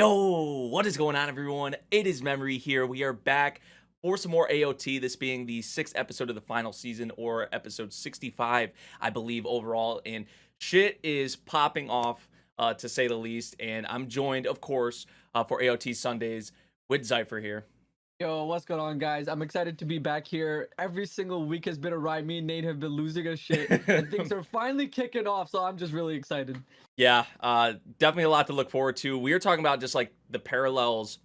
Yo, what is going on, everyone? It is Memory here. We are back for some more AOT, this being the 6th episode of the final season, or episode 65, I believe, overall. And shit is popping off, to say the least. And I'm joined, of course, for AOT Sundays with Zypher here. Yo, what's going on, guys? I'm excited to be back here. Every single week has been a ride. Me and Nate have been losing a shit, and things are finally kicking off, so I'm just really excited. Yeah, definitely a lot to look forward to. We are talking about just like the parallels,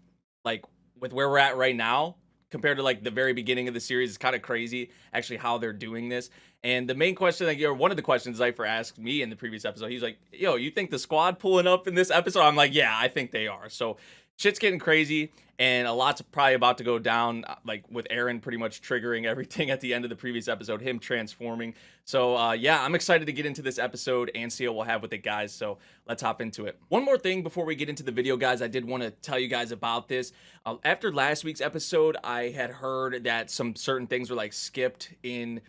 like with where we're at right now compared to like the very beginning of the series. It's kind of crazy actually how they're doing this. And the main question, like, one of the questions Zypher asked me in the previous episode, he's like, yo, you think the squad pulling up in this episode? I'm like, yeah, I think they are. So shit's getting crazy, and a lot's probably about to go down, like with Eren pretty much triggering everything at the end of the previous episode, him transforming. So yeah, I'm excited to get into this episode and see what we'll have with it, guys. So let's hop into it. One more thing before we get into the video, guys, I did want to tell you guys about this. After last week's episode, I had heard that some certain things were like skipped in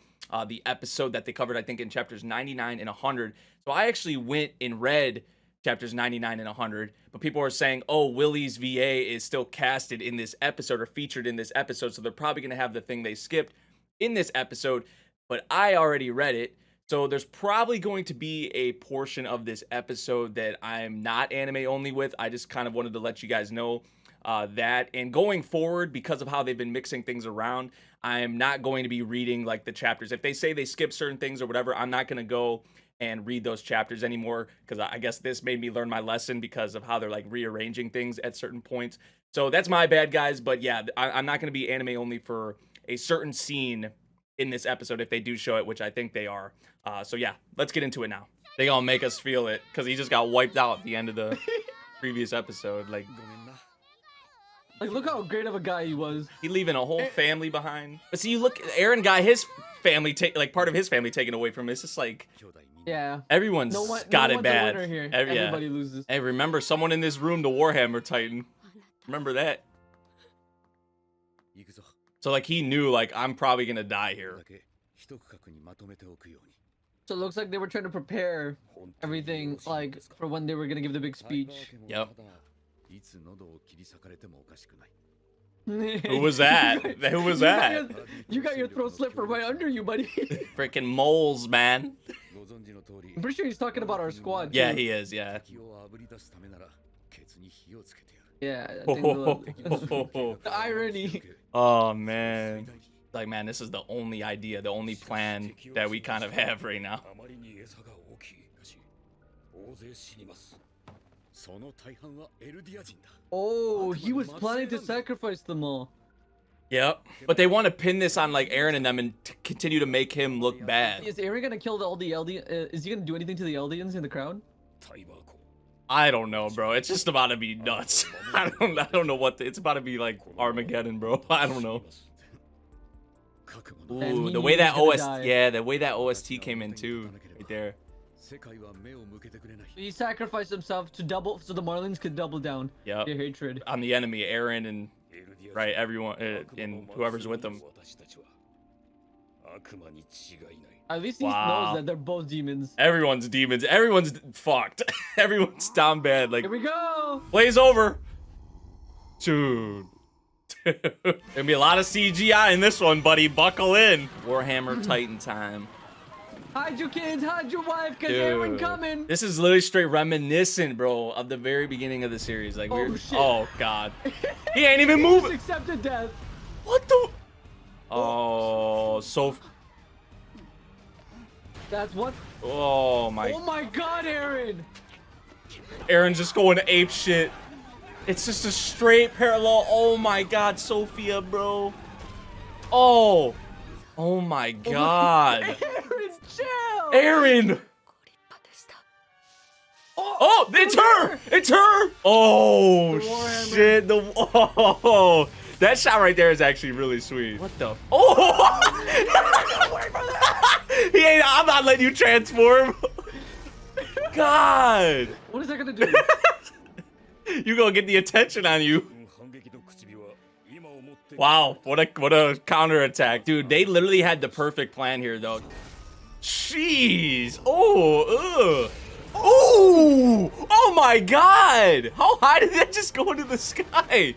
the episode that they covered, I think in chapters 99 and 100. So I actually went and read chapters 99 and 100, but people are saying, oh, Willie's VA is still casted in this episode or featured in this episode, so they're probably going to have the thing they skipped in this episode, but I already read it, so there's probably going to be a portion of this episode that I'm not anime only with. I just kind of wanted to let you guys know that, and going forward, because of how they've been mixing things around, I'm not going to be reading like the chapters. If they say they skip certain things or whatever, I'm not going to go and read those chapters anymore, because I guess this made me learn my lesson because of how they're like rearranging things at certain points. So that's my bad, guys. But yeah, I'm not going to be anime only for a certain scene in this episode if they do show it, which I think they are. So yeah, let's get into it now. They gonna make us feel it because he just got wiped out at the end of the previous episode. Like, look how great of a guy he was. He leaving a whole family behind. But see, you look, Eren got his family like part of his family taken away from him. It's just like, yeah, everyone's got it bad. Here. Yeah. Everybody loses. Hey, remember someone in this room, the Warhammer Titan. Remember that? So like he knew, like, I'm probably gonna die here. So it looks like they were trying to prepare everything, like, for when they were gonna give the big speech. Yep. Who was that? Who was that? You got your throat slit from right under you, buddy. Freaking moles, man. I'm pretty sure he's talking about our squad. Yeah, too. he is. Yeah. Yeah. I think the irony. Oh man. Like, man, this is the only idea, the only plan that we kind of have right now. Oh, he was planning to sacrifice them all. Yep. But they want to pin this on like Eren and them and continue to make him look bad. Is Eren gonna kill all the Eldians? Is he gonna do anything to the Eldians in the crowd? I don't know, bro. It's just about to be nuts. I don't know what it's about to be, like Armageddon, bro. I don't know. Ooh, the way that the way that OST came in too, right there. He sacrificed himself to double, so the Marlins could double down their hatred on the enemy, Eren and everyone and whoever's with them. At least he knows that they're both demons. Everyone's demons. Everyone's fucked. Everyone's down bad. Like, here we go. Play's over, dude. There's gonna be a lot of CGI in this one, buddy. Buckle in. Warhammer Titan time. Hide your kids, hide your wife, cause Eren coming. This is literally straight reminiscent, bro, of the very beginning of the series. Like, oh god, he ain't even moving. He just accepted death. What the? Oh, so. That's what. Oh my. Oh my god, Eren. Eren's just going to ape shit. It's just a straight parallel. Oh my god, Sophia, bro. Oh. Oh my god. Eren, chill. Eren. Oh, it's her. It's her. Oh shit. Oh, that shot right there is actually really sweet. What the? Oh. He ain't. I'm not letting you transform. God. What is that gonna do? You gonna get the attention on you. Wow, what a counterattack. Dude, they literally had the perfect plan here, though. Jeez. Oh, ugh. Ooh! Oh my god! How high did that just go into the sky?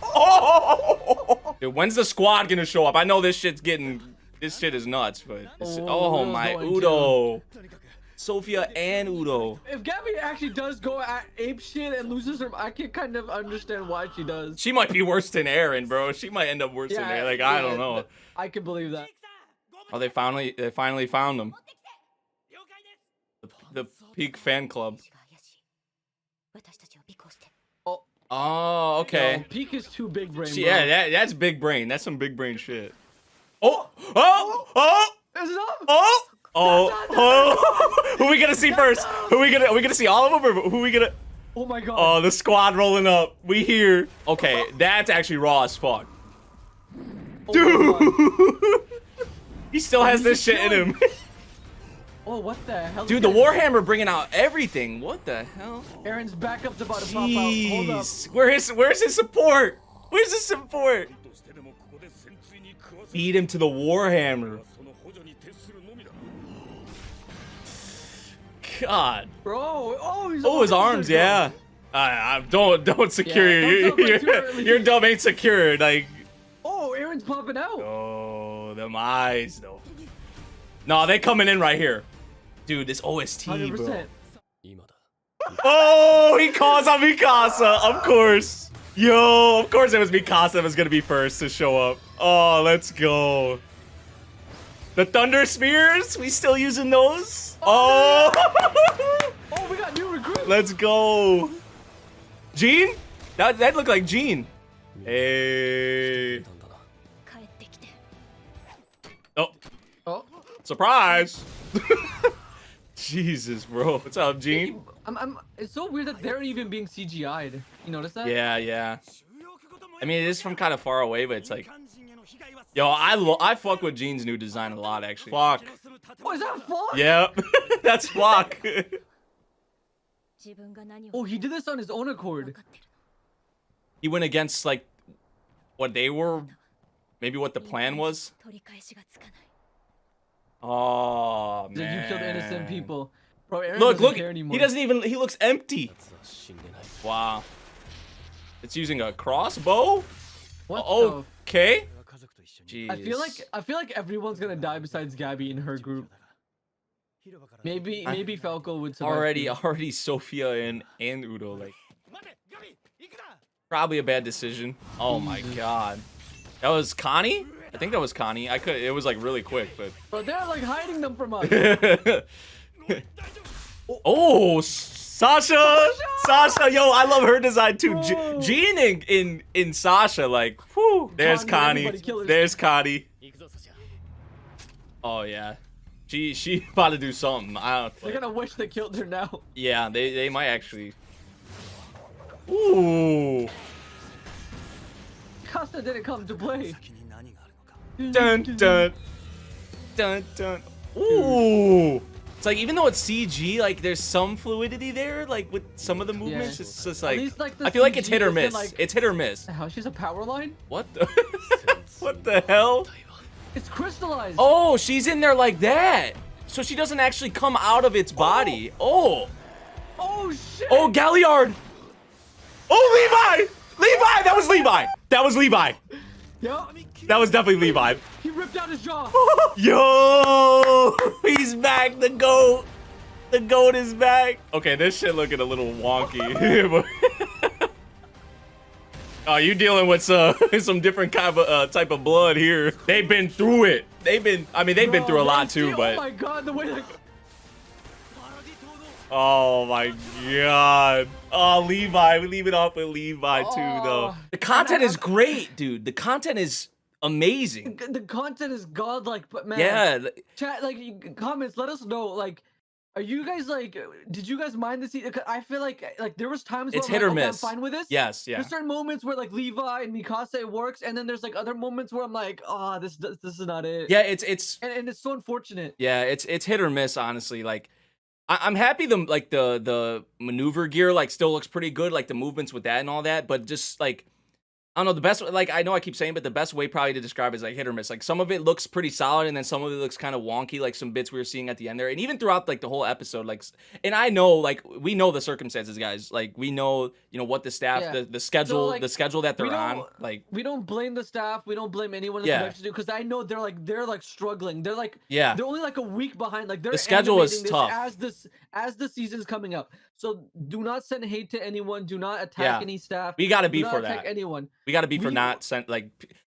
Oh! Dude, when's the squad gonna show up? I know this shit is nuts, but oh my Udo. Sophia and Udo. If Gabi actually does go at ape shit and loses her, I can kind of understand why she does. She might be worse than Eren, bro. She might end up worse than Eren. Like, I don't know. I can believe that. Oh, they finally found him. The peak fan club. Oh, okay. No, peak is too big brain. Yeah, that's big brain. That's some big brain shit. Oh! Is it up? Who we gonna see first? Are we gonna see all of them, or who we gonna? Oh my god. Oh, the squad rolling up. We here. Okay, that's actually raw as fuck. Dude! He still has this shit in him. Oh, what the hell? Dude, the Warhammer bringing out everything. What the hell? Eren's backup's about to pop out. Hold up. Where's his support? Where's his support? Feed him to the Warhammer. God. Bro, his arms, yeah. Don't secure your dumb ain't secured. Like. Oh, Eren's popping out. Oh, them eyes though. No, they coming in right here. Dude, this OST, 100%. Bro. Oh, he calls on Mikasa, of course. Yo, of course it was Mikasa that was gonna be first to show up. Oh, let's go. The Thunder Spears, we still using those? Oh, oh, we got new recruits. Let's go. Jean? That looked like Jean. Hey. Oh. Surprise. Jesus, bro. What's up, Jean? It's so weird that they're even being CGI'd. You notice that? Yeah. I mean, it is from kind of far away, but it's like, yo, I fuck with Jean's new design a lot, actually. Fuck. Oh, is that fuck? Yep. That's fuck. Oh, he did this on his own accord. He went against, like, what they were, maybe what the plan was. Oh, man. You killed innocent people. Bro, Eren look, doesn't care anymore. he doesn't even, he looks empty. Wow. It's using a crossbow? What okay. Jeez. I feel like everyone's gonna die besides Gabi in her group. Maybe Falco would survive. Already Sophia and Udo, like. Probably a bad decision. Oh my god. That was Connie? I think that was Connie. It was like really quick, but. But they're like hiding them from us. Oh, Sasha! Yo, I love her design too. Jean in Sasha, like, whew. There's Connie. There's Connie. Oh yeah, she about to do something. They're gonna wish they killed her now. Yeah, they might actually. Ooh. Costa didn't come to play. Dun dun dun dun. Ooh. It's like, even though it's CG, like there's some fluidity there, like with some of the movements. Yeah. It's just like, I feel like it's hit or miss. Like, it's hit or miss. How she's a power line? What the? What the hell? It's crystallized. Oh, she's in there like that, so she doesn't actually come out of its body. Oh. Oh shit. Oh, Galliard. Oh, Levi. Levi. That was Levi. That was Levi. Yep. That was definitely Levi. He ripped out his jaw. Yo, he's back. The goat. The goat is back. Okay, this shit looking a little wonky. Oh, you dealing with some different kind of type of blood here. They've been through it. They've been through a lot too, but. Oh my god, the way that. Oh my god. Oh, Levi. We leave it off with Levi too, though. The content is great, dude. The content is amazing. The content is godlike, but man. Yeah. Chat, like, comments, let us know, like, are you guys like, did you guys mind this? I feel like there was times it's where hit or like, okay, miss. I'm fine with this. Yes, yeah. There's certain moments where like Levi and Mikasa it works, and then there's like other moments where I'm like, oh, this is not it. Yeah, it's and it's so unfortunate. Yeah, it's hit or miss, honestly. Like, I'm happy the maneuver gear like still looks pretty good, like the movements with that and all that, but just like I don't know, the best, like, I know I keep saying, but the best way probably to describe it is like hit or miss. Like some of it looks pretty solid, and then some of it looks kind of wonky, like some bits we were seeing at the end there, and even throughout like the whole episode. Like, and I know, like, we know the circumstances, guys. Like, we know, what the staff, Yeah. the So schedule, like the schedule that we they're on. don't Like, we don't blame the staff. We don't blame anyone in the yeah, production because I know they're like struggling. yeah, They're only like a week behind. Like the they're schedule is animating this tough. as the season's coming up. So do not send hate to anyone. Do not attack Yeah, any staff. we got to Do be not for attack that. anyone. We got to be for We not sent. Like,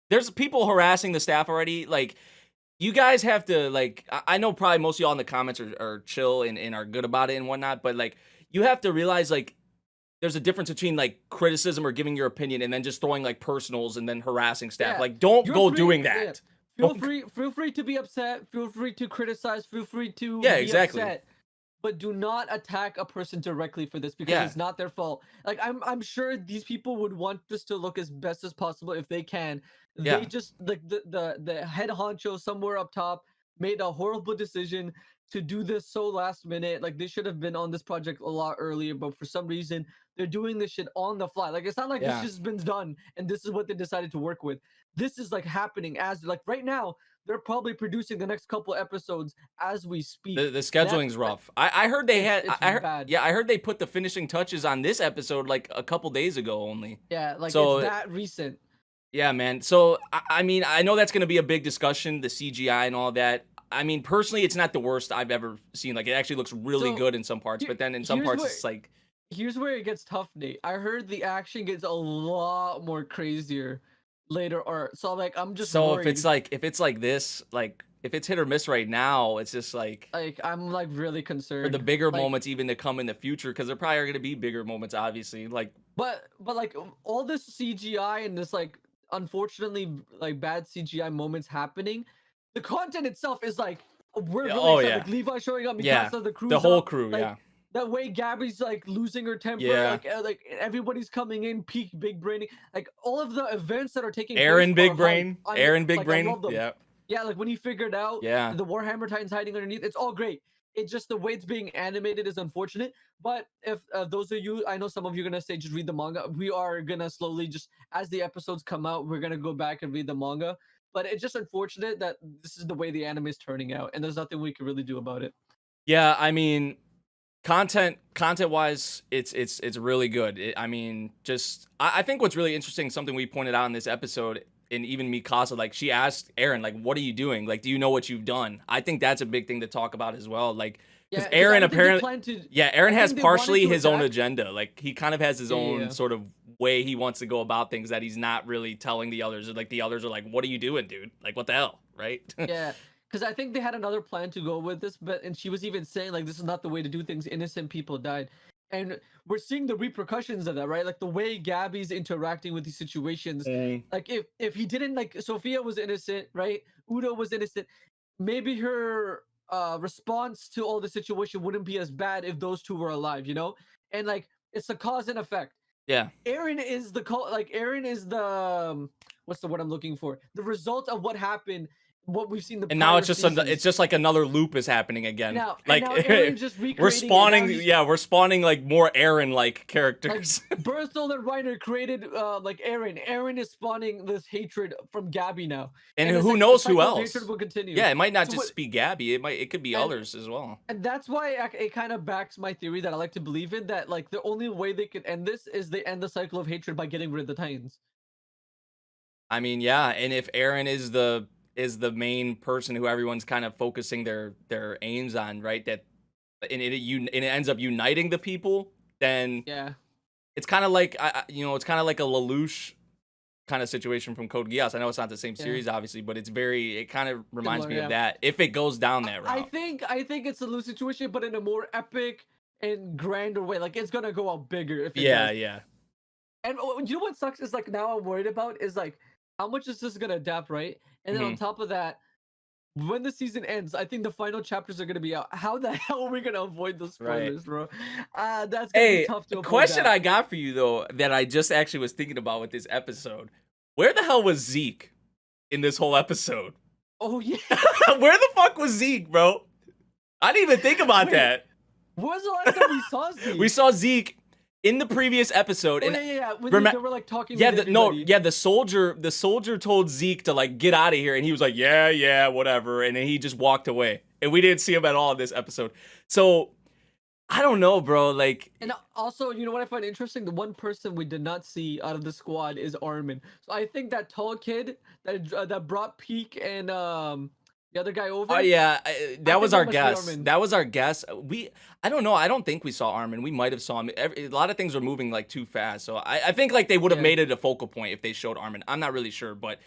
there's people harassing the staff already. Like, you guys have to, like, I know probably most of y'all in the comments are chill and are good about it and whatnot, but like, you have to realize, like, there's a difference between like criticism or giving your opinion and then just throwing like personals and then harassing staff. Yeah, Like, don't you're go free. doing Yeah. that. Feel free to be upset. Feel free to criticize. Feel free to Yeah, be exactly. upset. But do not attack a person directly for this because Yeah. it's not their fault. Like I'm sure these people would want this to look as best as possible if they can. Yeah. They just like the head honcho somewhere up top made a horrible decision to do this so last minute. Like they should have been on this project a lot earlier, but for some reason they're doing this shit on the fly. Like it's not like this Yeah. just been done and this is what they decided to work with. This is like happening as like right now they're probably producing the next couple episodes as we speak. The scheduling's rough. I heard they had, It's I heard, bad. yeah, I heard they put the finishing touches on this episode like a couple days ago only. Yeah, like So, it's that recent. yeah, man. So, I mean, I know that's going to be a big discussion, the CGI and all that. I mean, personally, it's not the worst I've ever seen. Like, it actually looks really So, good in some parts, but then in some here's parts, what- it's like, Here's where it gets tough, Nate. I heard the action gets a lot more crazier later, or so like I'm just so worried. if it's like this, like if it's hit or miss right now, it's just like I'm like really for concerned. the bigger Like, moments even to come in the future, because there probably are going to be bigger moments, obviously. Like, but like all this CGI and this like unfortunately like bad CGI moments happening, the content itself is like we're really oh excited. yeah, Like Levi showing up, Mikasa, yeah, the crew, the whole crew, like, yeah. That way Gabi's like losing her temper, Yeah. like everybody's coming in, peak big braining, like all of the events that are taking Eren place big are brain, hype. Eren big like, I brain, love them. yeah. Yeah, like when he figured out Yeah. the Warhammer Titans hiding underneath, it's all great. It's just the way it's being animated is unfortunate. But if those of you, I know some of you are gonna say just read the manga. We are gonna slowly just as the episodes come out, we're gonna go back and read the manga. But it's just unfortunate that this is the way the anime is turning out, and there's nothing we can really do about it. Yeah, I mean, content wise, it's really good. I mean, just I think what's really interesting, something we pointed out in this episode, and even Mikasa, like she asked Eren, like, what are you doing? Like, do you know what you've done? I think that's a big thing to talk about as well. Like, because Yeah, Eren I think they apparently, plan to- yeah, I Eren has think they wanted partially to his own attack- agenda. Like, he kind of has his own Yeah. sort of way he wants to go about things that he's not really telling the others. Like, the others are like, what are you doing, dude? Like, what the hell, right? Yeah, because I think they had another plan to go with this, but and she was even saying like this is not the way to do things. Innocent people died, and we're seeing the repercussions of that, right? Like the way Gabi's interacting with these situations. Like if he didn't, like Sophia was innocent, right? Udo was innocent. Maybe her response to all the situation wouldn't be as bad if those two were alive, you know? And like it's a cause and effect. Yeah. Eren is the Eren is the what's the word I'm looking for? The result of what happened, what we've seen the And now prior it's just seasons. it's just like another loop is happening again. Now, like and now Eren's just recreating we're it. spawning, Now he's- yeah, we're spawning like more Eren like like characters. Berthel and Reiner created like Eren. Eren is spawning this hatred from Gabi now. and it's who like the knows who cycle of else? hatred will continue. Yeah, it might not So just what- be Gabi. It could be and- others as well. And that's why it kind of backs my theory that I like to believe in, that like the only way they could end this is they end the cycle of hatred by getting rid of the Titans. I mean, yeah, and if Eren is the main person who everyone's kind of focusing their aims on, right? That and it ends up uniting the people, then Yeah. it's kind of like it's kind of like a LeLouch kind of situation from Code Geass. I know it's not the same Yeah. series, obviously, but it kind of reminds Similar, me yeah. of that. If it goes down that I route, think it's a loose situation, but in a more epic and grander way. Like it's gonna go out bigger if it yeah, does. yeah, And you know what sucks is like now I'm worried about is like how much is this gonna adapt, right? And then on Mm-hmm. top of that, when the season ends, I think the final chapters are gonna be out. How the hell are we gonna avoid those Right. spoilers, bro? That's gonna Hey, be tough to a avoid. question that. I got for you though that I just actually was thinking about with this episode: where the hell was Zeke in this whole episode? Oh yeah. Where the fuck was Zeke, bro? I didn't even think about Wait, that. When was the last time we saw Zeke? We saw Zeke in the previous episode. Oh, and yeah. When remem- they were like talking. Yeah, with everybody. the soldier told Zeke to like get out of here, and he was like, yeah, whatever, and then he just walked away, and we didn't see him at all in this episode. So I don't know, bro. Like, And also, you know what I find interesting? The one person we did not see out of the squad is Armin. So I think that tall kid that brought Peak and the other guy over. oh yeah, that was our must be guess. Armin. That was our guess. I don't know. I don't think we saw Armin. We might have saw him. A lot of things were moving like too fast. So I think like they would have Yeah. made it a focal point if they showed Armin. I'm not really sure, but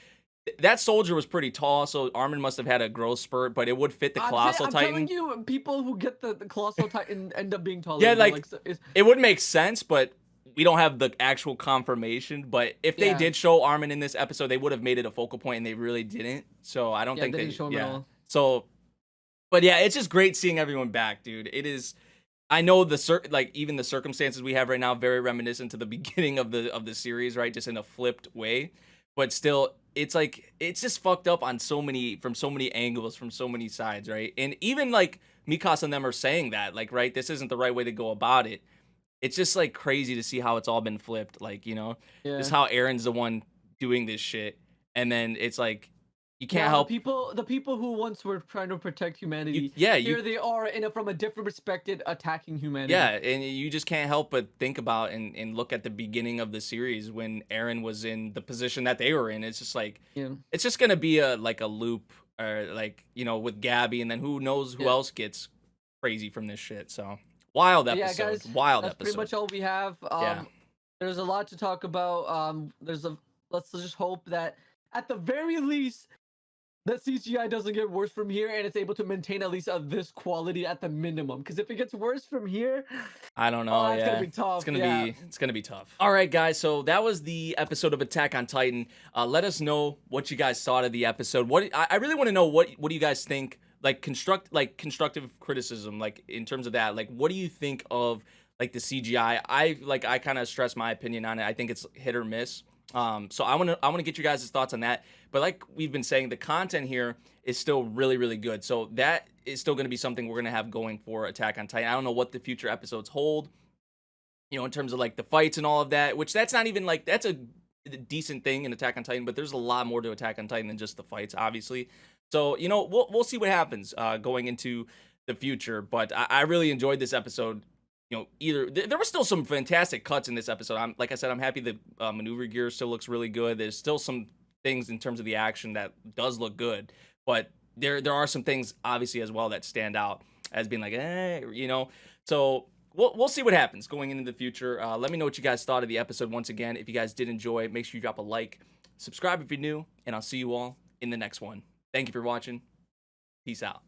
that soldier was pretty tall, so Armin must have had a growth spurt, but it would fit the Colossal I'm Titan. telling you, people who get the Colossal Titan end up being taller. Yeah, than them, like, so it would make sense, but we don't have the actual confirmation. But if they Yeah. did show Armin in this episode, they would have made it a focal point, and they really didn't. So I don't think they didn't show him at all. So, but yeah, it's just great seeing everyone back, dude. It is. I know even the circumstances we have right now very reminiscent to the beginning of the series, right? Just in a flipped way, but still, it's like it's just fucked up on from so many angles, from so many sides, right? And even like Mikasa and them are saying that, like, right, this isn't the right way to go about it. It's just like crazy to see how it's all been flipped, like, Yeah. just how Eren's the one doing this shit, and then it's like you can't Yeah, help. the people who once were trying to protect humanity. Yeah, here they are from a different perspective attacking humanity. Yeah, and you just can't help but think about and look at the beginning of the series when Eren was in the position that they were in. It's just like, Yeah. it's just gonna be a loop, or like, with Gabi, and then who knows who else gets crazy from this shit. So wild But episode, yeah, guys, wild that's episode. pretty much all we have. Yeah. There's a lot to talk about. Let's just hope that at the very least that CGI doesn't get worse from here and it's able to maintain at least this quality at the minimum. Because if it gets worse from here, I don't know. it's gonna be tough. It's gonna be tough. All right, guys. So that was the episode of Attack on Titan. Let us know what you guys thought of the episode. I really want to know what do you guys think? Like constructive criticism, like in terms of that. Like, what do you think of like the CGI? I kind of stress my opinion on it. I think it's hit or miss. So I want to get you guys' thoughts on that. But like we've been saying, the content here is still really, really good. So that is still going to be something we're going to have going for Attack on Titan. I don't know what the future episodes hold, in terms of like the fights and all of that, which that's not even like, that's a decent thing in Attack on Titan, but there's a lot more to Attack on Titan than just the fights, obviously. So, we'll see what happens going into the future. But I really enjoyed this episode. There were still some fantastic cuts in this episode. Like I said, I'm happy the maneuver gear still looks really good. There's still some things in terms of the action that does look good, but there are some things obviously as well that stand out as being like, So we'll see what happens going into the future. Let me know what you guys thought of the episode. Once again, if you guys did enjoy it, make sure you drop a like, subscribe if you're new, and I'll see you all in the next one. Thank you for watching. Peace out.